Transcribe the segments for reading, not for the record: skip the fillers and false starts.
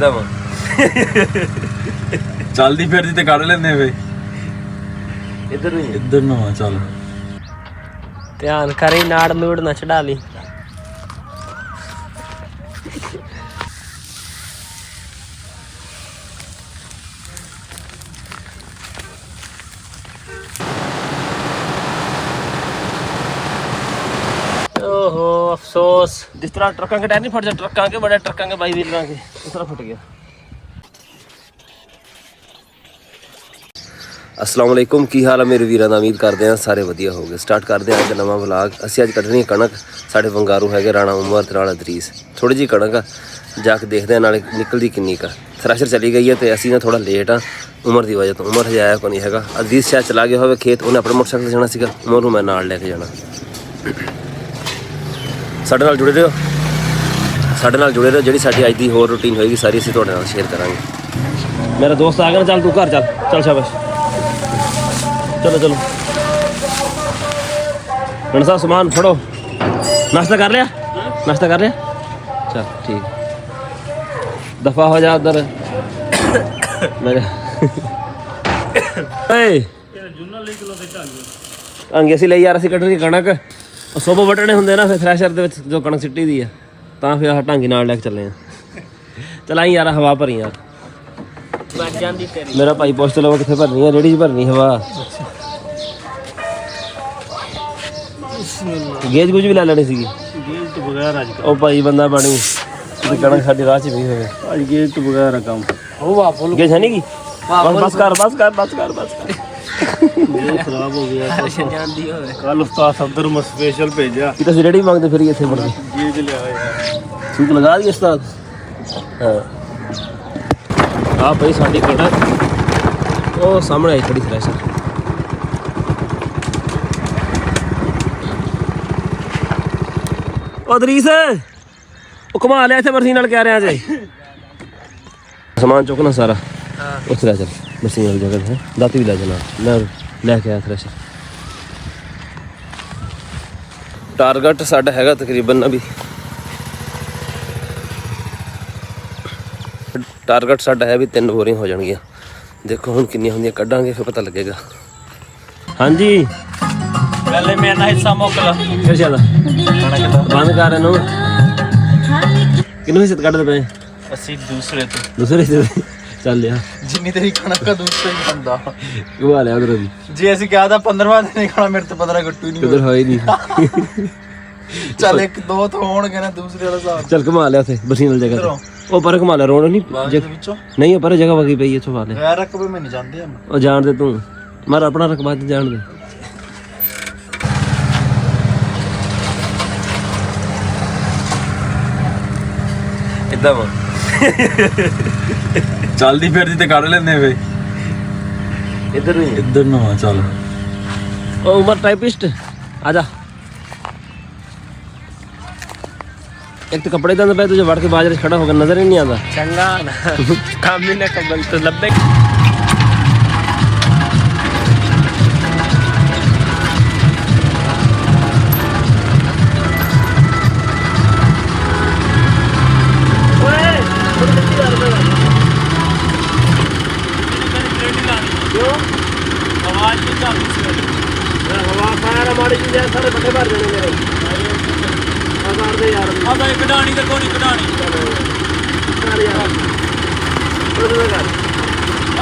ਇਦਾਂ ਵਾ ਚੱਲਦੀ ਫਿਰਦੀ ਤੇ ਕੱਢ ਲੈਂਦੇ ਵੇ ਇੱਧਰ ਨੂੰ ਆ ਚੱਲ ਧਿਆਨ ਕਰੀ ਨਾੜ ਨੂੜ ਨਾ ਚੜਾ ਲਈ ओहो अफसोस जिस तरह ट्रकों के टायर नहीं फट जाए ट्रकों के बड़े ट्रकों के बाई व्हीलर के उस तरह फट गया। अस्सलाम वालेकुम की हाल है मेरे वीरां दा उम्मीद करते हैं सारे वधिया हो गए। स्टार्ट करते हैं अज नवा व्लॉग। असीं अज कड्ढनी कणक साडे वंगारू है राणा उमर ते नाल अदरीस थोड़ी जी कणक जाके देखते हैं नाले निकलदी किन्नी का। थ्रैशर चली गई है तो असीं ना थोड़ा लेट हाँ उमर की वजह तो उमर हजे आया कोई नहीं हैगा। अदरीस शायद चला गया होवे खेत उन्हें अपने मोटरसाइकिल से जाना सीगा उमर नूं मैं नाल लैके जाना। साडे नाल जुड़े रहो जिहड़ी साडी अज दी होर रूटीन होएगी सारी असीं तुहाडे नाल शेयर करांगे। मेरा दोस्त आ गया चल तू घर चल शाबाश चलो चलो रन साहब सामान फड़ो। नाश्ता कर लिया चल ठीक दफा हो जा उधर अंगे असीं ਲਈ ਯਾਰ ਅਸੀਂ ਕੱਢਣੀ ਕਣਕ ਸੁਬਹ ਵੱਢਣੇ ਹੁੰਦੇ ਨਾ ਫਿਰ ਥ੍ਰੈਸ਼ਰ ਦੇ ਵਿੱਚ ਜੋ ਕਣਕ ਸਿੱਟੀ ਦੀ ਆ ਤਾਂ ਫਿਰ ਆਹ ਢਾਂਗੀ ਨਾਲ ਲੈ ਕੇ ਚੱਲੇ ਆ। ਚਲਾਈ ਯਾਰ ਹਵਾ ਭਰੀ ਯਾਰ मेरा भाई पुछ लो कितने भरनी है रेहड़ी भरनी हवा गेज गुज भी लै लेनी सी गेज तो बगैर अज ओ भाई बंदा बनी कणक साडी राह च भी होवे अज गेज तो बगैर काम ओ गेज है नहीं की बस कर खराब हो गया कल उस्ताद सफदर में स्पेशल भेजा कि तुम रेहड़ी मांगते फिर इत्थे बड़ गेज लिया यार सूक लगा दी उस्ताद। हां आ भाई साडी कणक ओ सामने आई खड़ी थ्रैशर ओ दरीस ओ घुमा लिया इत्थे मरसी नाल कह रहा जे सामान चुकना सारा उस थ्रैशर मरसी वाली जगह है दाती भी ले जाना मैं लैके आया थ्रैशर। टारगेट साडा हैगा तकरीबन अभी टारगेट साडा है भी 3 बोरियां हो जाएंगी। देखो हुण कितनी होंदियां कड्डांगे फिर पता लगेगा। हाँ जी पहले मेरा हिस्सा मोकला फिर ज्यादा बंद कर इनू किन्नू हिस्से कड्डदे पे ਅਸੀਂ दूसरे से चल लिया जिन्नी तेरी कणक का दूसरे ही बंदा घुमा लिया उधर भी जी ऐसे क्या था 15वां दिन खाना मेरे तो 15 गट्टू नहीं उधर हो ही नहीं चल एक दो तो होणगे ना दूसरे वाला साहब चल घुमा लिया उसे बसीन वाली जगह ते ओ पर घुमा लिया रोड नहीं पर जगह वगी पई इथों वाले गैर रकबे में नहीं जानते हम ओ जान दे तू मार अपना रकबा ते जान दे इदां वा चलदी फिरदी ते कढ लेंदे वे इधर ना चल ओ उमर टाइपिस्ट आजा एक तो कपड़े दंद पे तुझे वड़ के बाजार खड़ा होकर नजर ही नहीं आता चंगा ना काम ही ना कबल तो लब्बे हवा फायर माड़ी चीज़ सारे बड़े भर जाने मेरे यार अब एक कढ़ानी तो कोनी कढ़ानी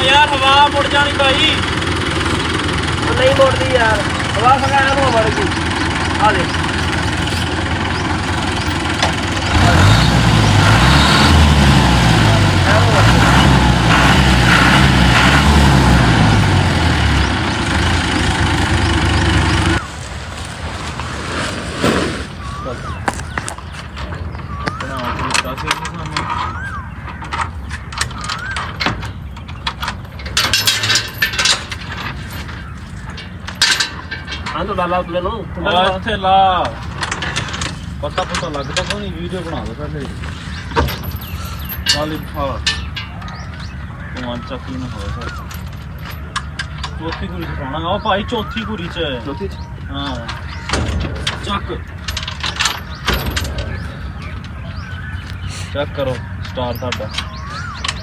यार हवा मुड़ जानी भाई नहीं मुड़ती यार हवा फकाया तो मर गई आ ले तो डाला ले लो ਇੱਥੇ ਲਾ ਪਤਾ ਲੱਗਦਾ ਕੋਈ ਨਹੀਂ ਵੀਡੀਓ ਬਣਾ ਦੋ ਸਾਡੇ ਸਾਲੀ ਖਾ ਕਮਾਂਚਾ ਕੀ ਨਾ ਹੋਵੇ ਸਰ ਚੌਥੀ ਕੁਰੀ ਚ ਪਾਉਣਾ ਉਹ ਭਾਈ ਚੌਥੀ ਕੁਰੀ ਚ ਚੌਥੀ ਚ ਹਾਂ ਚੈੱਕ ਕਰੋ ਸਟਾਰ ਤੁਹਾਡਾ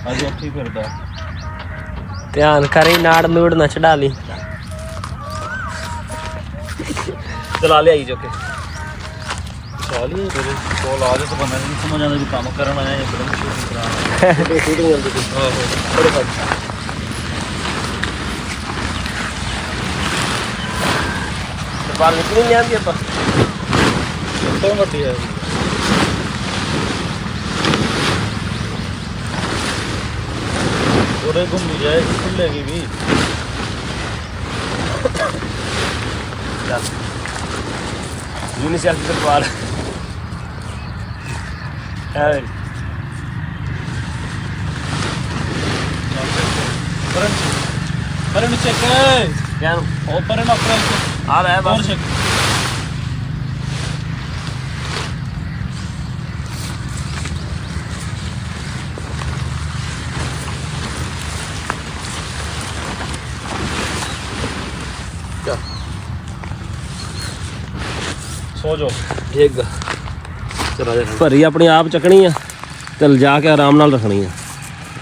ਅੱਜ ਉੱਥੇ ਹੀ ਫਿਰਦਾ। ਧਿਆਨ ਕਰੀ ਨਾੜ ਨੂੜ ਨਾ ਚੜਾ ਲਈ। ਚਲਾ ਲਿਆਈ ਜੋ ਕੇ ਚਾਲੀ ਤੇਰੇ ਕੋਲ ਆ ਕੇ ਤਾਂ ਬੰਦਾ ਨਹੀਂ ਸਮਝ ਆਉਂਦਾ ਵੀ ਕੰਮ ਕਰਨ ਆਇਆ ਜਾਂ ਫਿਲਮ ਸ਼ੂਟ ਕਰਾਉਣਾ। ਸ਼ੂਟਿੰਗ ਕਰਦੇ ਸੀ। ਆਹੋ ਬੜੇ ਫਾਇਦੇ। ਬਾਹਰ ਨਿਕਲ ਨਹੀਂ ਆਂਦੀ ਆਪਾਂ ਤੋਂ ਵੱਡੀ ਹੈ ਉਹਦੇ ਘੁੰਮੀ ਜਾਏ ਖੁੱਲੇਗੀ ਵੀ। यूनिसेफ के बाल है परन चेक क्या ओ परन अपना आ रहा है और बस चेक सो जाओ ठीक चला जा भरी अपनी आप चकनी है ते जा के आराम नाल रखनी है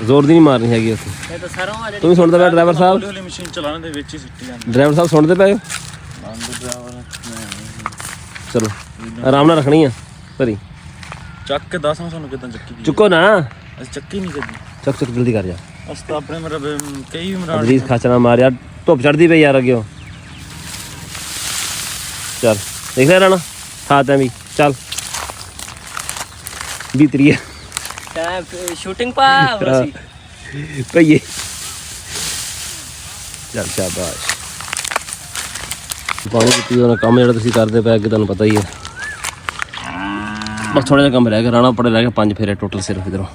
जोर दी नहीं मारनी हैगी उत्थे ये तो सरੋਂ ਆ ਤੁਸੀਂ ਸੁਣਦੇ ਪਏ ਡਰਾਈਵਰ ਸਾਹਿਬ ਹੌਲੀ ਹੌਲੀ ਮਸ਼ੀਨ ਚਲਾਉਣ ਦੇ ਵਿੱਚ ਹੀ ਸਿੱਟੀ ਜਾਂਦੀ ਡਰਾਈਵਰ ਸਾਹਿਬ ਸੁਣਦੇ ਪਏ ਹੋ ਬੰਦ ਡਰਾਈਵਰ ਚਲੋ ਆਰਾਮ ਨਾਲ ਰੱਖਣੀ ਆ ਭਰੀ ਚੱਕ ਕੇ ਦੱਸ ਮੈਂ ਤੁਹਾਨੂੰ ਕਿਦਾਂ ਚੱਕੀ ਦੀ ਚੁੱਕੋ ਨਾ ਅਸੀਂ ਚੱਕੀ ਨਹੀਂ ਕਦੀ ਚੱਕ ਚੱਕ ਜਲਦੀ ਕਰ ਜਾ ਅਸੀਂ ਤਾਂ ਆਪਣੇ ਮੇਰੇ ਕਈ ਮਰਾੜ ਅਦਰੀਸ ਖਾਚਣਾ ਮਾਰ ਯਾਰ ਧੁੱਪ ਚੜਦੀ ਪਈ ਯਾਰ ਅੱਗੇ ਚੱਲ ਦੇਖ ਲੈ ਰਾਣਾ ਸਾਥ ਐ ਵੀ ਚੱਲ ਭੀਤਰੀ ਹੈ शूटिंग पा ਭਈਏ ਚੱਲ ਸ਼ਾਬਾਸ਼ ਪਾਣੀ ਪੀਤੀ ਉਹਨਾਂ ਕੰਮ ਜਿਹੜਾ ਤੁਸੀਂ ਕਰਦੇ ਪਏ ਅੱਗੇ ਤੁਹਾਨੂੰ ਪਤਾ ਹੀ ਹੈ ਬਸ ਥੋੜਾ ਜਿਹਾ ਕੰਮ ਰਹਿ ਗਿਆ ਰਾਣਾ ਪੜੇ ਰਹਿ ਗਏ 5 ਫੇਰੇ ਟੋਟਲ ਸਿਰਫ ਇਧਰੋਂ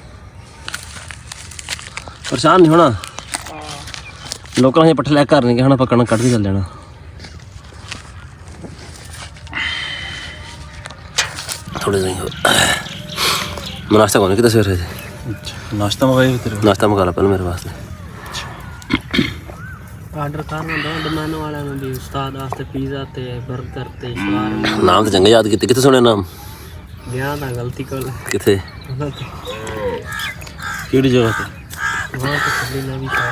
ਪਰੇਸ਼ਾਨ ਨਹੀਂ ਹੋਣਾ ਲੋਕਾਂ ਨੇ ਪੱਠੇ ਲੈ ਘਰ ਨਹੀਂ ਕਹਿਣਾ ਪੱਕਣਾ ਕੱਢ ਕੇ ਚੱਲ ਜਾਣਾ थोड़े नहीं मैं नाश्ता कौन कितना सवेरे ਨਾਸ਼ਤਾ ਮੰਗਾਈ ਤੇਰੇ नाश्ता मंगा ला पहले मेरे वास्ते आर्डर करना दो डिमांड वाला में भी उस्ताद वास्ते पिज़्ज़ा ते बर्गर ते शवारमा नाम तो चंगे याद किते किथे सुने नाम ध्यान दा गलती कर किथे ਕਿਹੜੀ ਜਗ੍ਹਾ ਤੇ वहां पे खुली नवी था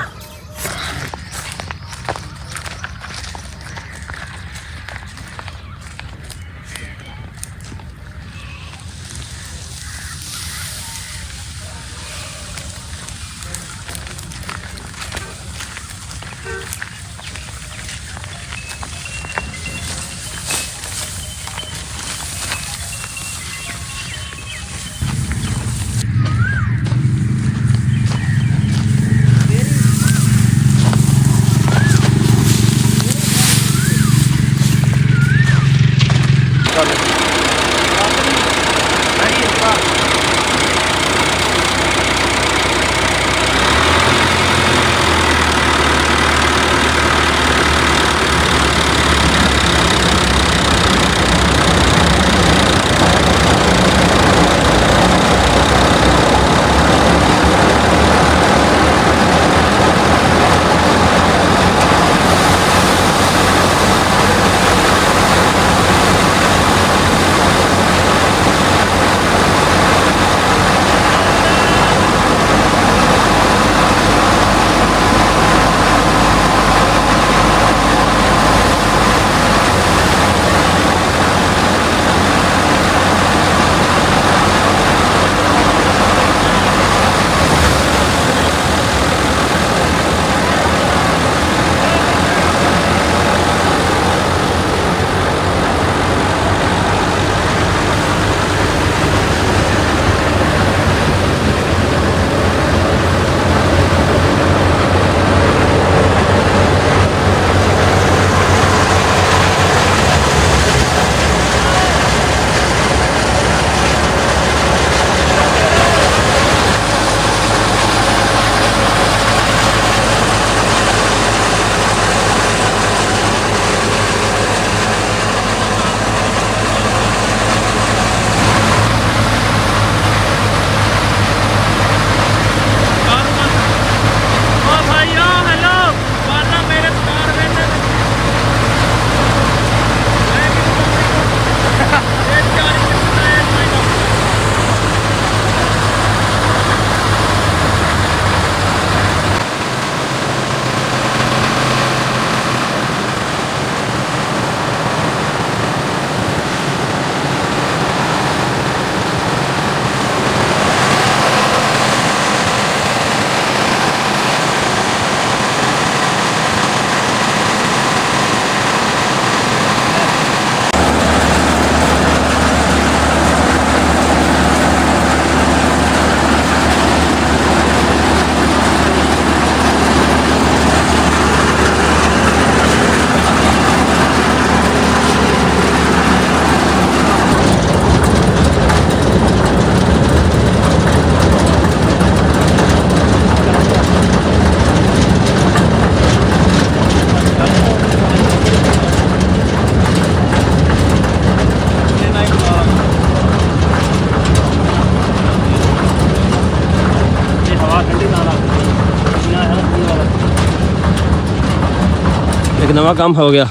ਨਵਾਂ ਕੰਮ ਹੋ ਗਿਆ,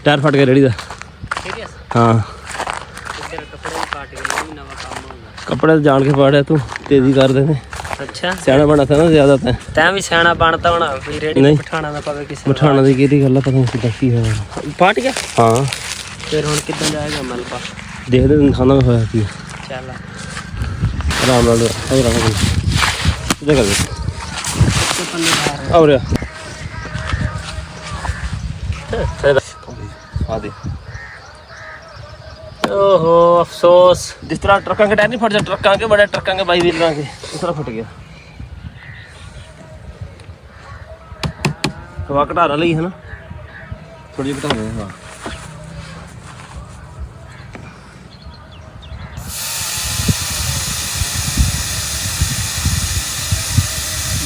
ਟਾਇਰ ਫਟ ਗਿਆ ਰੇੜੀ ਦਾ। ਸੀਰੀਅਸ ਹਾਂ ਤੇਰੇ ਕੱਪੜੇ ਵੀ ਕੱਟ ਗਏ, ਵੀ ਨਵਾਂ ਕੰਮ ਹੋਊਗਾ। ਕੱਪੜੇ ਤਾਂ ਜਾਣ ਕੇ ਪਾੜਿਆ ਤੂੰ, ਤੇਜ਼ੀ ਕਰ ਦੇ ਨੇ। ਅੱਛਾ ਸਿਆਣਾ ਬਣਾ ਤਾ ਨਾ ਜ਼ਿਆਦਾ ਤਾਂ ਵੀ ਸਿਆਣਾ ਬਣਤਾ ਹੋਣਾ ਵੀ ਰੇੜੀ ਨਹੀਂ। ਬਿਠਾਣਾ ਨਾ ਪਵੇ ਕਿਸੇ ਨੂੰ। ਬਿਠਾਉਣ ਦੀ ਕਿਹਦੀ ਗੱਲ ਆ, ਪਤਾ ਨਹੀਂ ਕਿੱਦਾਂ ਕੀ ਹੋਇਆ। ਫਟ ਗਿਆ ਹਾਂ ਫਿਰ ਹੁਣ ਕਿੱਦਾਂ ਜਾਏਗਾ ਮਲਬਾ? ਦੇਖਦੇ ਇਨਸਾਨਾਂ ਦਾ ਹੋਇਆ ਕੀ। ਚੱਲ ਆਰਾਮ ਨਾਲ ਆਰਾਮ ਨਾਲ ਸਿੱਧਾ ਕਰ ਦੇ। ਤੇ ਪੱਲੇ ਬਾਹਰ ਆ ਰਿਹਾ ਆ ਦੇ। ਓਹੋ ਅਫਸੋਸ। ਜਿਸ ਤਰ੍ਹਾਂ ਟਰੱਕਾਂ ਕੇ ਟਾਇਰ ਨਹੀਂ ਫਟ ਜਾ, ਟਰੱਕਾਂ ਕੇ ਬੜੇ ਟਰੱਕਾਂ ਕੇ 22 ਵੀਲਰਾਂ ਕੇ ਇਸ ਤਰ੍ਹਾਂ ਫਟ ਗਿਆ। ਹਵਾ ਘਟਾਰਾ ਲਈ ਹੈ ਨਾ, ਥੋੜੀ ਜਿਹੀ ਘਟਾ ਦੇ ਹਵਾ।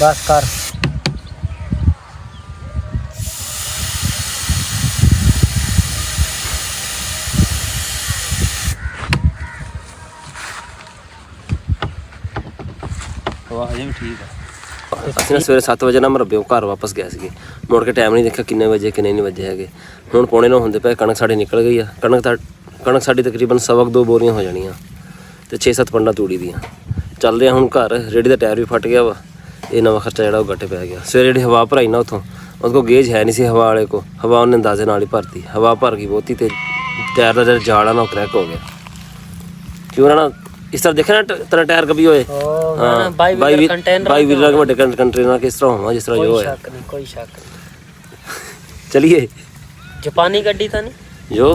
ਬਸ ਕਰ। ਹਵਾ ਹਜੇ ਵੀ ਠੀਕ ਆ। ਅਸੀਂ ਨਾ ਸਵੇਰੇ 7 ਵਜੇ ਨਾ ਮਰਬਿਓ ਘਰ ਵਾਪਸ ਗਿਆ ਸੀਗੇ, ਮੁੜ ਕੇ ਟਾਈਮ ਨਹੀਂ ਦੇਖਿਆ ਕਿੰਨੇ ਵਜੇ ਕਿੰਨੇ ਨਹੀਂ ਵਜੇ ਹੈਗੇ। ਹੁਣ ਪੌਣੇ 9 ਹੁੰਦੇ ਪਏ, ਕਣਕ ਸਾਡੀ ਨਿਕਲ ਗਈ ਆ। ਕਣਕ ਸਾਡੀ ਤਕਰੀਬਨ 2 ਬੋਰੀਆਂ ਹੋ ਜਾਣੀਆਂ ਤੇ 6-7 ਪੰਡਾ ਤੂੜੀ ਦੀਆਂ। ਚੱਲਦੇ ਆ ਹੁਣ ਘਰ, ਰੇੜੀ ਦਾ ਟਾਇਰ ਵੀ ਫਟ ਗਿਆ ਵਾ। ਇਹ ਨਵਾਂ ਖਰਚਾ ਜਿਹੜਾ ਉਹ ਗੱਟੇ ਪੈ ਗਿਆ। ਸਵੇਰੇ ਜਿਹੜੀ ਹਵਾ ਭਰਾਈ ਨਾ ਉੱਥੋਂ, ਉਹਦੇ ਕੋਲ ਗੇਜ ਹੈ ਨਹੀਂ ਸੀ ਹਵਾ ਵਾਲੇ ਕੋ, ਹਵਾ ਉਹਨੇ ਅੰਦਾਜ਼ੇ ਨਾਲ ਹੀ ਭਰਤੀ। ਹਵਾ ਭਰ ਗਈ ਬਹੁਤੀ ਤੇ ਟਾਇਰ ਦਾ ਜਿਹੜਾ ਜਾਲ ਆ ਨਾ ਉਹ ਕਰੈਕ ਹੋ ਗਿਆ। ਕਿਉਂ ਨਾ ਇਸ ਤਰ੍ਹਾਂ ਦੇਖਿਆ ਨਾ ਤੇਰਾ ਟਾਇਰ ਕभी ਹੋਏ। ਹਾਂ 22 ਕੰਟੇਨਰ 22 ਵੀਲਰਾਂ ਕੇ ਵੱਡੇ ਕੰਟੇਨਰ ਕਿਸ ਤਰ੍ਹਾਂ ਹੋਵਾਂ ਜਿਸ ਤਰ੍ਹਾਂ ਜੋ ਹੋਇਆ। ਸ਼ੱਕ ਨਹੀਂ, ਕੋਈ ਸ਼ੱਕ ਨਹੀਂ। चलिए जापानी गड्डी था नहीं जो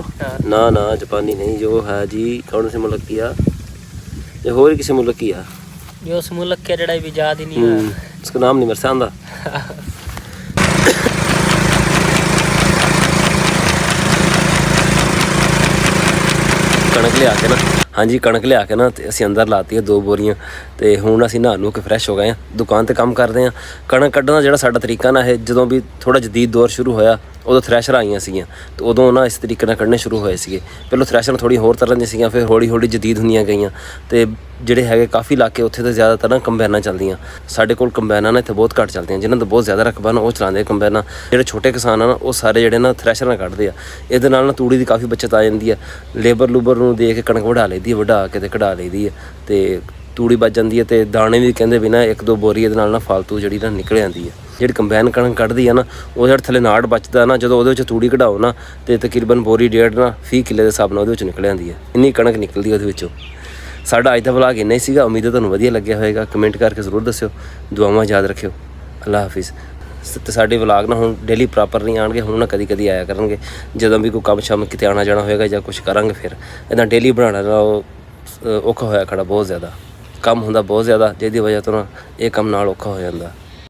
ना ना जापानी नहीं, जो है जी कौन से मुल्क किया, जो हो किसी मुल्क किया, जो उस मुल्क के जड़ा भी याद ही नहीं है। उसका नाम नहीं मेरे से आंदा। कणक लिया के ना, हाँ जी कणक लिया के ना ते असीं अंदर लाती है 2 बोरियां ते हुण असीं नहा नू के फ्रैश हो गए हैं, दुकान ते काम करते हैं। कणक कड्ढण दा जिहड़ा साडा तरीका ना, ਇਹ ਜਦੋਂ ਵੀ ਥੋੜਾ ਜਦੀਦ ਦੌਰ ਸ਼ੁਰੂ ਹੋਇਆ ਉਦੋਂ ਥ੍ਰੈਸ਼ਰ ਆਈਆਂ ਸੀਗੀਆਂ ਤੇ ਉਦੋਂ ਨਾ ਇਸ ਤਰੀਕੇ ਨਾਲ ਕੱਢਣੇ ਸ਼ੁਰੂ ਹੋਏ ਸੀਗੇ। ਪਹਿਲਾਂ ਥ੍ਰੈਸ਼ਰ ਥੋੜੀ ਹੋਰ ਤਰ੍ਹਾਂ ਦੀਆਂ ਸੀਗੀਆਂ, ਫਿਰ ਹੌਲੀ ਹੌਲੀ ਜਦੀਦ ਹੁੰਦੀਆਂ ਗਈਆਂ ਤੇ ਜਿਹੜੇ ਹੈਗੇ ਕਾਫੀ ਇਲਾਕੇ ਉੱਥੇ ਤਾਂ ਜ਼ਿਆਦਾਤਰ ਨਾ ਕੰਬਾਈਨਾਂ ਚੱਲਦੀਆਂ। ਸਾਡੇ ਕੋਲ ਕੰਬਾਈਨਾਂ ਨਾ ਇੱਥੇ ਬਹੁਤ ਘੱਟ ਚੱਲਦੀਆਂ, ਜਿਨ੍ਹਾਂ ਦਾ ਬਹੁਤ ਜ਼ਿਆਦਾ ਰਕਬਾ ਨਾ ਉਹ ਚਲਾਉਂਦੇ ਕੰਬਾਈਨਾਂ। ਜਿਹੜੇ ਛੋਟੇ ਕਿਸਾਨ ਆ ਨਾ ਉਹ ਸਾਰੇ ਜਿਹੜੇ ਨਾ ਥ੍ਰੈਸ਼ਰ ਨਾਲ ਕੱਢਦੇ ਆ। ਇਹਦੇ ਨਾਲ ਨਾ ਤੂੜੀ ਦੀ ਕਾਫੀ ਬੱਚਤ ਆ ਜਾਂਦੀ ਆ। ਲੇਬਰ ਲੂਬਰ ਨੂੰ ਦੇ ਕੇ ਕਣਕ ਵਢਾ ਲਈਦੀ, ਵਢਾ ਕੇ ਤੇ ਕਢਾ ਲਈਦੀ ਹੈ ਤੇ ਤੂੜੀ ਬਚ ਜਾਂਦੀ ਹੈ ਤੇ ਦਾਣੇ ਵੀ ਕਹਿੰਦੇ ਵੀ ਨਾ 1-2 ਬੋਰੀ ਇਹਦੇ ਨਾਲ ਨਾ ਫਾਲਤੂ ਜਿਹੜੀ ਨਾ ਨਿਕਲ ਜਾਂਦੀ ਹੈ। ਜਿਹੜੀ ਕੰਬਾਈਨ ਕਣਕ ਕੱਢਦੀ ਆ ਨਾ ਉਹ ਜਿਹੜਾ ਥੱਲੇ ਨਾੜ ਬਚਦਾ ਨਾ, ਜਦੋਂ ਉਹਦੇ ਵਿੱਚ ਤੂੜੀ ਕਢਾਓ ਨਾ ਤੇ ਤਕਰੀਬਨ ਬੋਰੀ 1.5 ਨਾ 20 ਕਿੱਲੇ ਦੇ ਹਿਸਾਬ ਨਾਲ ਉਹਦੇ ਵਿੱਚ ਨਿਕਲ ਜਾਂਦੀ ਹੈ। ਇੰਨੀ ਕਣਕ ਨਿਕਲਦੀ ਉਹਦੇ ਵਿੱਚੋਂ। ਸਾਡਾ ਅੱਜ ਦਾ ਵਲੌਗ ਇੰਨਾ ਹੀ ਸੀਗਾ, ਉਮੀਦ ਹੈ ਤੁਹਾਨੂੰ ਵਧੀਆ ਲੱਗਿਆ ਹੋਵੇਗਾ। ਕਮੈਂਟ ਕਰਕੇ ਜ਼ਰੂਰ ਦੱਸਿਓ, ਦੁਆਵਾਂ ਯਾਦ ਰੱਖਿਓ। ਅੱਲਾ ਹਾਫਿਜ਼। ਤੇ ਸਾਡੇ ਵਲੌਗ ਨਾ ਹੁਣ ਡੇਲੀ ਪ੍ਰੋਪਰ ਨਹੀਂ ਆਉਣਗੇ, ਹੁਣ ਨਾ ਕਦੀ ਕਦੀ ਆਇਆ ਕਰਨਗੇ। ਜਦੋਂ ਵੀ ਕੋਈ ਕੰਮ ਸ਼ਾਮ ਕਿਤੇ ਆਉਣਾ ਜਾਣਾ ਹੋਏਗਾ ਜਾਂ ਕੁਛ ਕਰਾਂਗੇ, ਫਿਰ ਇੱਦਾਂ ਡੇਲੀ ਬਣਾਉਣਾ ਨਾ ਉਹ ਔਖਾ ਹੋਇਆ ਖੜਾ, ਬਹੁਤ ਜ਼ਿਆਦਾ ਕੰਮ ਹੁੰਦਾ ਬਹੁਤ ਜ਼ਿਆਦਾ, ਜਿਹਦੀ ਵਜ੍ਹਾ ਤੋਂ ਨਾ ਇਹ ਕੰਮ ਨਾਲ ਔਖਾ ਹੋ ਜਾਂਦਾ।